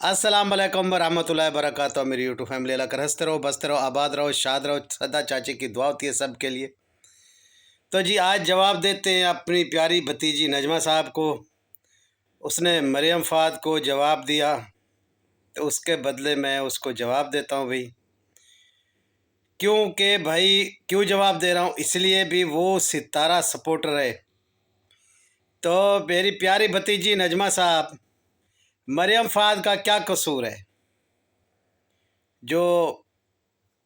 अस्सलाम वालेकुम रहमतुल्लाहि वबरकातुहू। मेरी यूट्यूब फैमिली अल्लाह कर हंसते रहो, बसते रहो, आबाद रहो, शाद रहो। सदा चाची की दुआ होती है सबके लिए। तो जी आज जवाब देते हैं अपनी प्यारी भतीजी नजमा साहब को। उसने मरियम फाद को जवाब दिया, तो उसके बदले मैं उसको जवाब देता हूँ भाई। क्योंकि भाई क्यों जवाब दे रहा हूँ, इसलिए भी वो सितारा सपोर्टर है। तो मेरी प्यारी भतीजी नजमा साहब, मरियम फाद का क्या कसूर है जो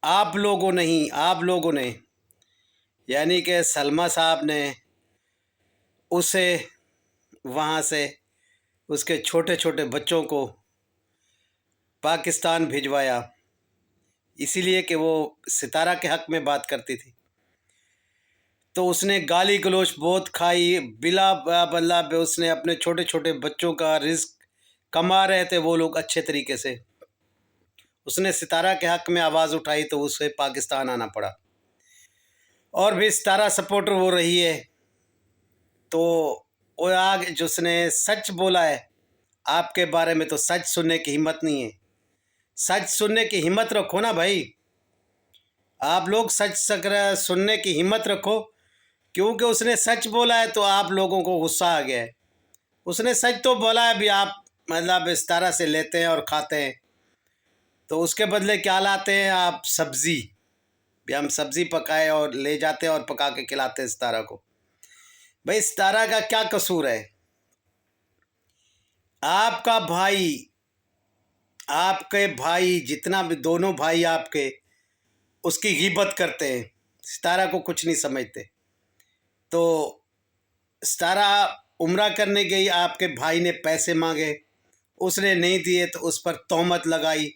आप लोगों ने यानी कि सलमा साहब ने उसे वहाँ से उसके छोटे छोटे बच्चों को पाकिस्तान भिजवाया, इसीलिए कि वो सितारा के हक़ में बात करती थी। तो उसने गाली गलोच बहुत खाई, बिला बल्ला पे उसने अपने छोटे छोटे बच्चों का रिस्क कमा रहे थे वो लोग अच्छे तरीके से। उसने सितारा के हक़ में आवाज़ उठाई तो उसे पाकिस्तान आना पड़ा। और भी सितारा सपोर्टर वो रही है, तो वो आगे जिसने सच बोला है आपके बारे में, तो सच सुनने की हिम्मत नहीं है। सच सुनने की हिम्मत रखो ना भाई, आप लोग सच सुनने की हिम्मत रखो। क्योंकि उसने सच बोला है तो आप लोगों को गुस्सा आ गया है। उसने सच तो बोला है भी, आप मतलब इस तरह से लेते हैं और खाते हैं, तो उसके बदले क्या लाते हैं आप? सब्ज़ी। भी हम सब्ज़ी पकाए और ले जाते हैं और पका के खिलाते हैं सितारा को। भाई सितारा का क्या कसूर है? आपका भाई, आपके भाई जितना भी, दोनों भाई आपके उसकी गिबत करते हैं, सितारा को कुछ नहीं समझते। तो सितारा उम्रा करने गई, आपके भाई ने पैसे मांगे, उसने नहीं दिए तो उस पर तोहमत लगाई,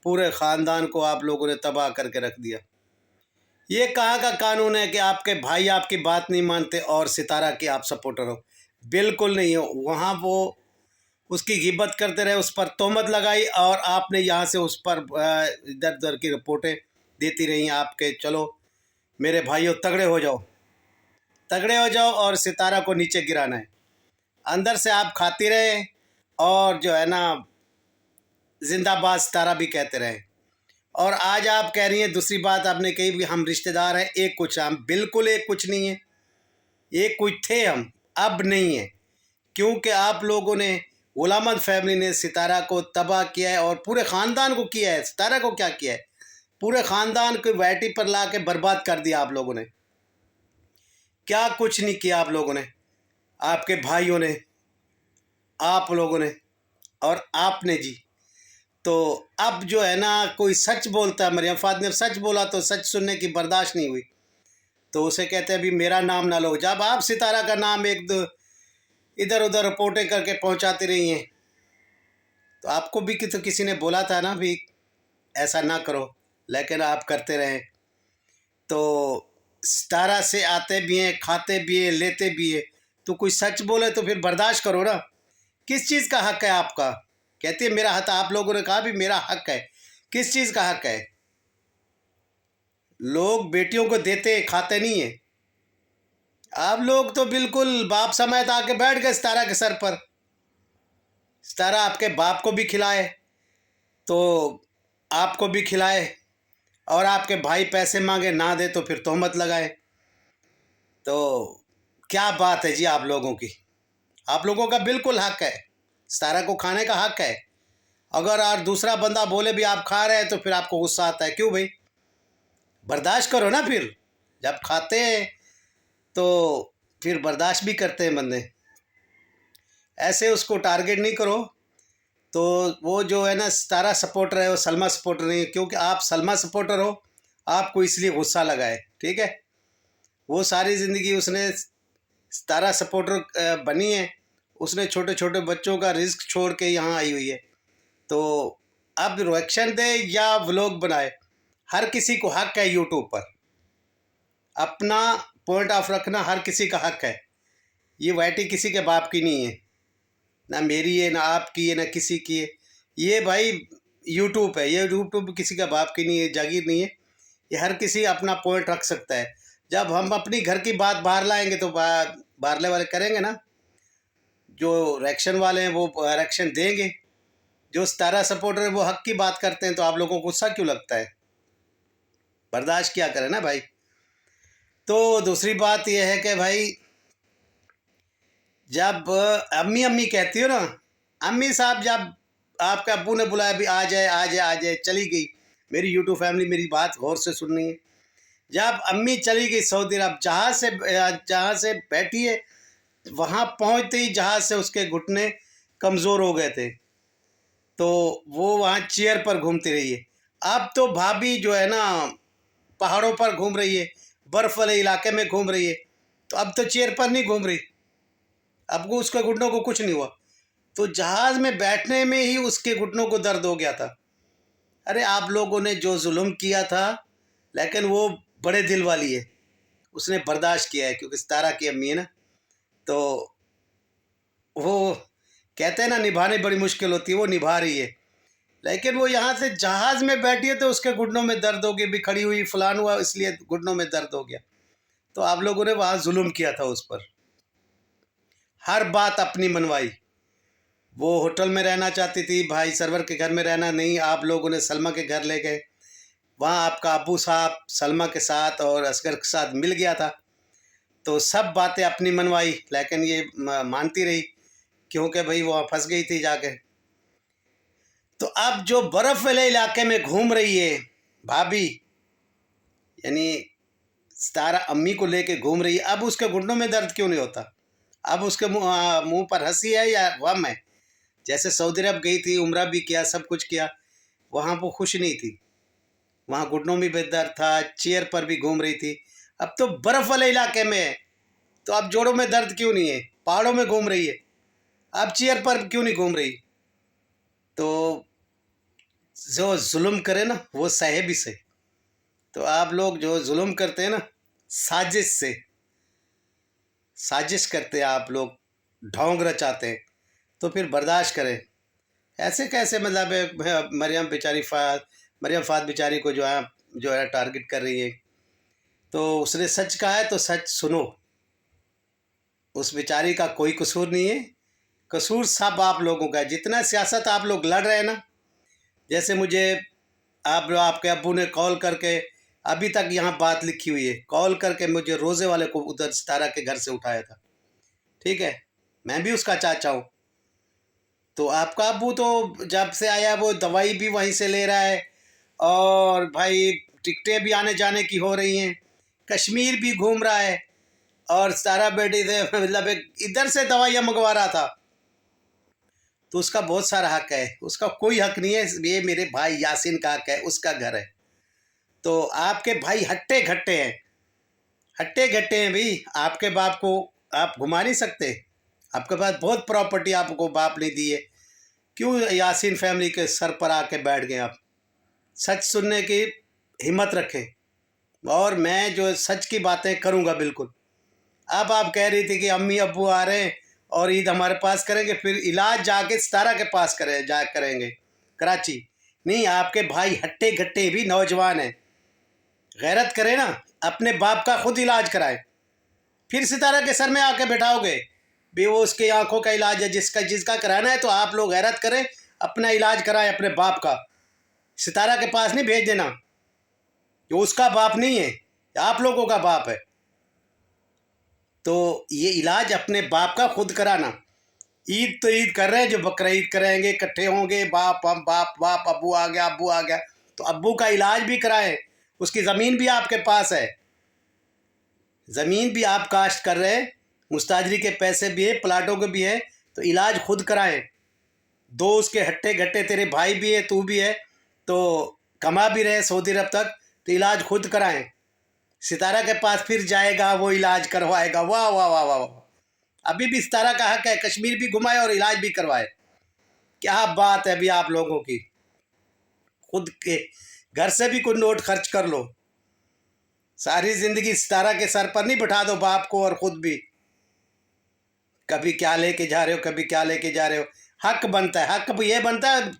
पूरे ख़ानदान को आप लोगों ने तबाह करके रख दिया। ये कहाँ का कानून है कि आपके भाई आपकी बात नहीं मानते और सितारा की आप सपोर्टर हो? बिल्कुल नहीं हो। वहाँ वो उसकी गिबत करते रहे, उस पर तोहमत लगाई और आपने यहाँ से उस पर इधर उधर की रिपोर्टें देती रही आपके। चलो मेरे भाइयों, तगड़े हो जाओ, तगड़े हो जाओ और सितारा को नीचे गिराना है। अंदर से आप खाती रहे और जो है ना, जिंदाबाद सितारा भी कहते रहे। और आज आप कह रही हैं, दूसरी बात आपने कही भी हम रिश्तेदार हैं, एक कुछ। हम बिल्कुल एक कुछ नहीं है, एक कुछ थे हम, अब नहीं है। क्योंकि आप लोगों ने, गुलाम अहमद फैमिली ने सितारा को तबाह किया है और पूरे ख़ानदान को किया है। सितारा को क्या किया है? पूरे ख़ानदान को वैटी पर ला के बर्बाद कर दिया आप लोगों ने। क्या कुछ नहीं किया आप लोगों ने, आपके भाइयों ने, आप लोगों ने और आपने जी। तो अब जो है ना, कोई सच बोलता है, मरियम फाद ने सच बोला तो सच सुनने की बर्दाश्त नहीं हुई, तो उसे कहते हैं अभी मेरा नाम ना लो। जब आप सितारा का नाम एक दो इधर उधर रिपोर्टें करके पहुंचाती रही हैं, तो आपको भी तो किसी ने बोला था ना भी ऐसा ना करो, लेकिन आप करते रहे। तो सितारा से आते भी हैं, खाते भी हैं, लेते भी हैं, तो कोई सच बोले तो फिर बर्दाश्त करो ना। किस चीज़ का हक है आपका? कहती है मेरा हक। आप लोगों ने कहा भी मेरा हक है। किस चीज़ का हक है? लोग बेटियों को देते, खाते नहीं है। आप लोग तो बिल्कुल बाप समेत आके बैठ गए सितारा के सर पर। सितारा आपके बाप को भी खिलाए तो आपको भी खिलाए, और आपके भाई पैसे मांगे ना दे तो फिर तोहमत लगाए। तो क्या बात है जी आप लोगों की? आप लोगों का बिल्कुल हक है, सितारा को खाने का हक है। अगर और दूसरा बंदा बोले भी आप खा रहे हैं तो फिर आपको गुस्सा आता है। क्यों भाई? बर्दाश्त करो ना। फिर जब खाते हैं तो फिर बर्दाश्त भी करते हैं बंदे। ऐसे उसको टारगेट नहीं करो। तो वो जो है ना सितारा सपोर्टर है, वो सलमा सपोर्टर नहीं है। क्योंकि आप सलमा सपोर्टर हो, आपको इसलिए गुस्सा लगा है, ठीक है। वो सारी ज़िंदगी उसने सितारा सपोर्टर बनी है, उसने छोटे छोटे बच्चों का रिस्क छोड़ के यहाँ आई हुई है। तो अब रिएक्शन दे या व्लॉग बनाए, हर किसी को हक है यूट्यूब पर अपना पॉइंट ऑफ रखना, हर किसी का हक है। ये वैटी किसी के बाप की नहीं है, ना मेरी है, ना आपकी है, ना किसी की है। ये भाई यूट्यूब है, ये यूट्यूब किसी का बाप की नहीं है, जागीर नहीं है। ये हर किसी अपना पॉइंट रख सकता है। जब हम अपनी घर की बात बाहर लाएंगे तो बाहरले वाले करेंगे ना, जो रिएक्शन वाले हैं वो रिएक्शन देंगे। जो सितारा सपोर्टर है वो हक की बात करते हैं, तो आप लोगों को गुस्सा क्यों लगता है? बर्दाश्त क्या करें ना भाई। तो दूसरी बात यह है कि भाई जब अम्मी अम्मी कहती हो ना, अम्मी साहब जब आपके अब्बू ने बुलाया भी आ जाए आ जाए आ जाए, चली गई। मेरी यूट्यूब फैमिली मेरी बात गौर से सुननी है। जब अम्मी चली गई सऊदी अरब, जहाँ से बैठी है, वहाँ पहुँचते ही जहाज़ से उसके घुटने कमज़ोर हो गए थे, तो वो वहाँ चेयर पर घूमती रही है। अब तो भाभी जो है ना पहाड़ों पर घूम रही है, बर्फ़ वाले इलाके में घूम रही है, तो अब तो चेयर पर नहीं घूम रही, अब को उसके घुटनों को कुछ नहीं हुआ। तो जहाज़ में बैठने में ही उसके घुटनों को दर्द हो गया था। अरे आप लोगों ने जो जुल्म किया था, लेकिन वो बड़े दिल वाली है, उसने बर्दाश्त किया है, क्योंकि सितारा की अम्मी है ना, तो वो कहते हैं ना निभाने बड़ी मुश्किल होती है, वो निभा रही है। लेकिन वो यहाँ से जहाज़ में बैठी है तो उसके घुटनों में दर्द हो गया, भी खड़ी हुई फलान हुआ, इसलिए घुटनों में दर्द हो गया। तो आप लोगों ने वहाँ जुल्म किया था उस पर, हर बात अपनी मनवाई। वो होटल में रहना चाहती थी, भाई सरवर के घर में रहना नहीं, आप लोगों ने सलमा के घर ले गए। वहाँ आपका अब्बू साहब सलमा के साथ और असगर के साथ मिल गया था, तो सब बातें अपनी मनवाई, लेकिन ये मानती रही, क्योंकि भाई वो फंस गई थी जाके। तो अब जो बर्फ़ वाले इलाके में घूम रही है भाभी, यानी सितारा अम्मी को लेके घूम रही है, अब उसके घुटनों में दर्द क्यों नहीं होता? अब उसके मुंह पर हंसी है या गम है? जैसे सऊदी अरब गई थी, उम्रा भी किया, सब कुछ किया, वहाँ वो खुश नहीं थी, वहाँ घुटनों में भी दर्द था, चेयर पर भी घूम रही थी। अब तो बर्फ़ वाले इलाके में है, तो अब जोड़ों में दर्द क्यों नहीं है? पहाड़ों में घूम रही है, अब चेयर पर क्यों नहीं घूम रही? तो जो जुल्म करे ना वो सहे भी सही। तो आप लोग जो जुल्म करते हैं ना, साजिश से साजिश करते हैं आप लोग, ढोंग रचाते हैं, तो फिर बर्दाश्त करें। ऐसे कैसे मतलब मरियम बेचारी मरियम फात बेचारी को जो है टारगेट कर रही है, तो उसने सच कहा है तो सच सुनो। उस बेचारी का कोई कसूर नहीं है, कसूर सब आप लोगों का है। जितना सियासत आप लोग लड़ रहे हैं ना, जैसे मुझे आपके अब्बू ने कॉल करके, अभी तक यहाँ बात लिखी हुई है, कॉल करके मुझे रोज़े वाले को उधर सितारा के घर से उठाया था, ठीक है, मैं भी उसका चाचा हूँ। तो आपका अब्बू तो जब से आया वो दवाई भी वहीं से ले रहा है, और भाई टिकटें भी आने जाने की हो रही हैं, कश्मीर भी घूम रहा है, और सितारा बेटी से मतलब इधर से दवाइयाँ मंगवा रहा था। तो उसका बहुत सारा हक है, उसका कोई हक नहीं है, ये मेरे भाई यासीन का हक है, उसका घर है। तो आपके भाई हट्टे घट्टे हैं, हट्टे घट्टे हैं भाई, आपके बाप को आप घुमा नहीं सकते, आपके पास बहुत प्रॉपर्टी आपको बाप ने दी है, क्यों यासीन फैमिली के सर पर आके बैठ गए आप? सच सुनने की हिम्मत रखें, और मैं जो सच की बातें करूँगा बिल्कुल। अब आप कह रही थी कि अम्मी अब्बू आ रहे हैं और ईद हमारे पास करेंगे, फिर इलाज जाके सितारा के पास करेंगे कराची। नहीं, आपके भाई हट्टे घट्टे भी नौजवान हैं, गैरत करें ना, अपने बाप का खुद इलाज कराएं, फिर सितारा के सर में आके बैठाओगे भी वो उसकी आंखों का इलाज है, जिसका कराना है, तो आप लोग गैरत करें, अपना इलाज कराएं अपने बाप का, सितारा के पास नहीं भेज देना, ये उसका बाप नहीं है, आप लोगों का बाप है। तो ये इलाज अपने बाप का खुद कराना। ईद तो ईद कर रहे हैं, जो बकरा ईद करेंगे, इकट्ठे होंगे, बाप हम बाप बाप, अब्बू आ गया अब्बू आ गया, तो अब्बू का इलाज भी कराएं, उसकी ज़मीन भी आपके पास है, ज़मीन भी आप काश्त कर रहे हैं, मुस्ताजरी के पैसे भी है, प्लाटों के भी है, तो इलाज खुद कराएं। दो उसके हट्टे घट्टे तेरे भाई भी है, तू भी है, तो कमा भी रहे सऊदी अरब तक, तो इलाज खुद कराएं। सितारा के पास फिर जाएगा, वो इलाज करवाएगा, वाह वाह वाह वाह वाह। अभी भी सितारा का हक है, कश्मीर भी घुमाए और इलाज भी करवाए। क्या बात है अभी आप लोगों की, खुद के घर से भी कुछ नोट खर्च कर लो, सारी ज़िंदगी सितारा के सर पर नहीं बिठा दो बाप को, और ख़ुद भी कभी क्या लेके जा रहे हो, कभी क्या लेके जा रहे हो। हक बनता है, हक ये बनता है,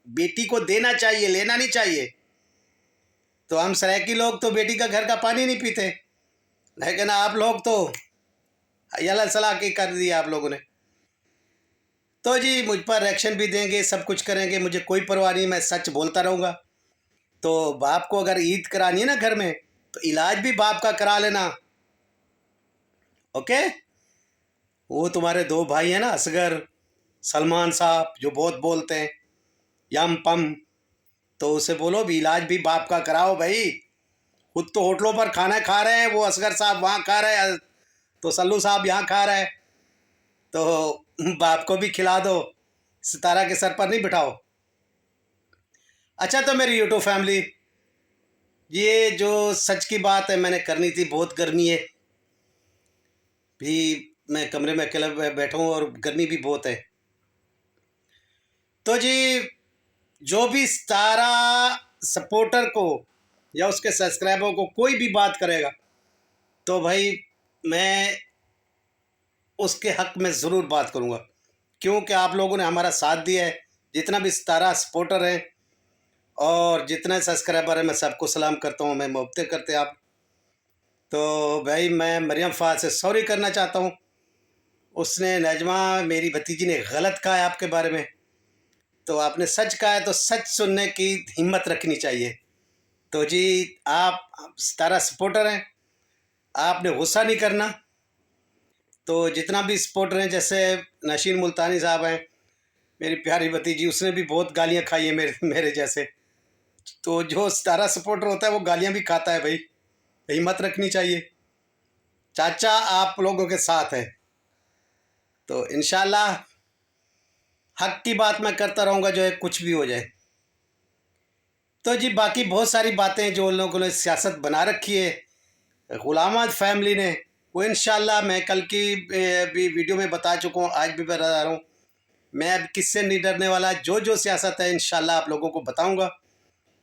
बेटी को देना चाहिए, लेना नहीं चाहिए। तो हम सराइकी लोग तो बेटी का घर का पानी नहीं पीते, लेकिन आप लोग तो यला सला के कर दिया आप लोगों ने। तो जी मुझ पर रिएक्शन भी देंगे, सब कुछ करेंगे, मुझे कोई परवाह नहीं, मैं सच बोलता रहूँगा। तो बाप को अगर ईद करानी है ना घर में, तो इलाज भी बाप का करा लेना, ओके। वो तुम्हारे दो भाई हैं ना, असगर सलमान साहब, जो बहुत बोलते हैं यम पम, तो उसे बोलो भी इलाज भी बाप का कराओ भाई। खुद तो होटलों पर खाना खा रहे हैं, वो असगर साहब वहाँ खा रहे हैं, तो सल्लू साहब यहाँ खा रहे हैं, तो बाप को भी खिला दो, सितारा के सर पर नहीं बिठाओ। अच्छा, तो मेरी यूट्यूब फैमिली, ये जो सच की बात है मैंने करनी थी, बहुत गर्मी है भी, मैं कमरे में अकेला बैठा हूँ और गर्मी भी बहुत है। तो जी जो भी सितारा सपोर्टर को या उसके सब्सक्राइबर को कोई भी बात करेगा, तो भाई मैं उसके हक में ज़रूर बात करूँगा, क्योंकि आप लोगों ने हमारा साथ दिया है। जितना भी सितारा सपोर्टर है और जितने सब्सक्राइबर है, मैं सबको सलाम करता हूँ, मैं मोहब्बतें करते आप। तो भाई मैं मरियम फ़ाज़ से सॉरी करना चाहता हूँ। उसने, नजमा मेरी भतीजी ने गलत कहा है आपके बारे में, तो आपने सच कहा है, तो सच सुनने की हिम्मत रखनी चाहिए। तो जी आप सितारा सपोर्टर हैं, आपने गुस्सा नहीं करना। तो जितना भी सपोर्टर हैं, जैसे नशीन मुल्तानी साहब हैं, मेरी प्यारी भतीजी, उसने भी बहुत गालियाँ खाई हैं मेरे मेरे जैसे। तो जो सितारा सपोर्टर होता है वो गालियाँ भी खाता है भाई, हिम्मत रखनी चाहिए। चाचा आप लोगों के साथ है, तो इंशाल्लाह हक की बात मैं करता रहूँगा, जो है कुछ भी हो जाए। तो जी बाकी बहुत सारी बातें जो उन लोगों ने सियासत बना रखी है ग़ुलाम अहमद फैमिली ने, वो इंशाल्लाह मैं कल की भी वीडियो में बता चुका हूँ, आज भी बता रहा हूँ। मैं अब किससे नहीं डरने वाला, जो जो सियासत है इंशाल्लाह आप लोगों को बताऊँगा।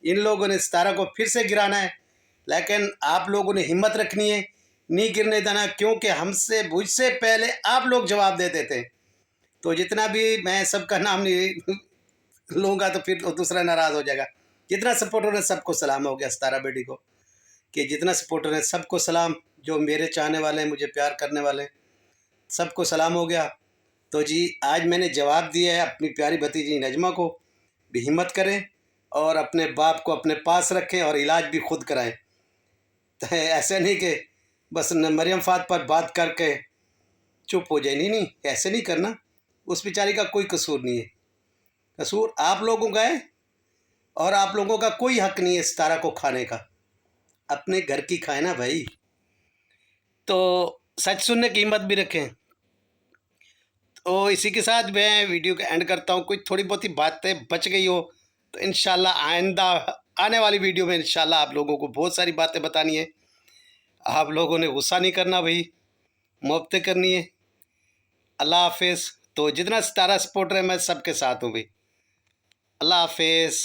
इन लोगों ने सितारा को फिर से गिराना है, लेकिन आप लोगों ने हिम्मत रखनी है, नहीं गिरने देना, क्योंकि हमसे मुझसे पहले आप लोग जवाब दे देते हैं। तो जितना भी मैं सबका नाम नहीं लूँगा तो फिर दूसरा नाराज़ हो जाएगा। जितना सपोर्टर है सबको सलाम हो गया सितारा बेटी को, कि जितना सपोर्टर है सबको सलाम, जो मेरे चाहने वाले हैं, मुझे प्यार करने वाले हैं, सबको सलाम हो गया। तो जी आज मैंने जवाब दिया है अपनी प्यारी भतीजी नजमा को, भी हिम्मत करें और अपने बाप को अपने पास रखें और इलाज भी खुद कराएं। तो ऐसे नहीं कि बस मरियम फ़ाज़ पर बात करके चुप हो जाए, नहीं नहीं, ऐसे नहीं करना। उस बेचारी का कोई कसूर नहीं है, कसूर आप लोगों का है, और आप लोगों का कोई हक नहीं है सितारा को खाने का। अपने घर की खाए ना भाई। तो सच सुनने की हिम्मत भी रखें। तो इसी के साथ मैं वीडियो का एंड करता हूँ। कुछ थोड़ी बहुत ही बातें बच गई हो तो इंशाल्लाह आइंदा आने वाली वीडियो में इंशाल्लाह आप लोगों को बहुत सारी बातें बतानी है। आप लोगों ने गुस्सा नहीं करना भाई, मोहब्बतें करनी है। अल्लाह हाफिज़। तो जितना सितारा सपोर्टर है मैं सबके साथ हूँ भाई। अल्लाह हाफिज़।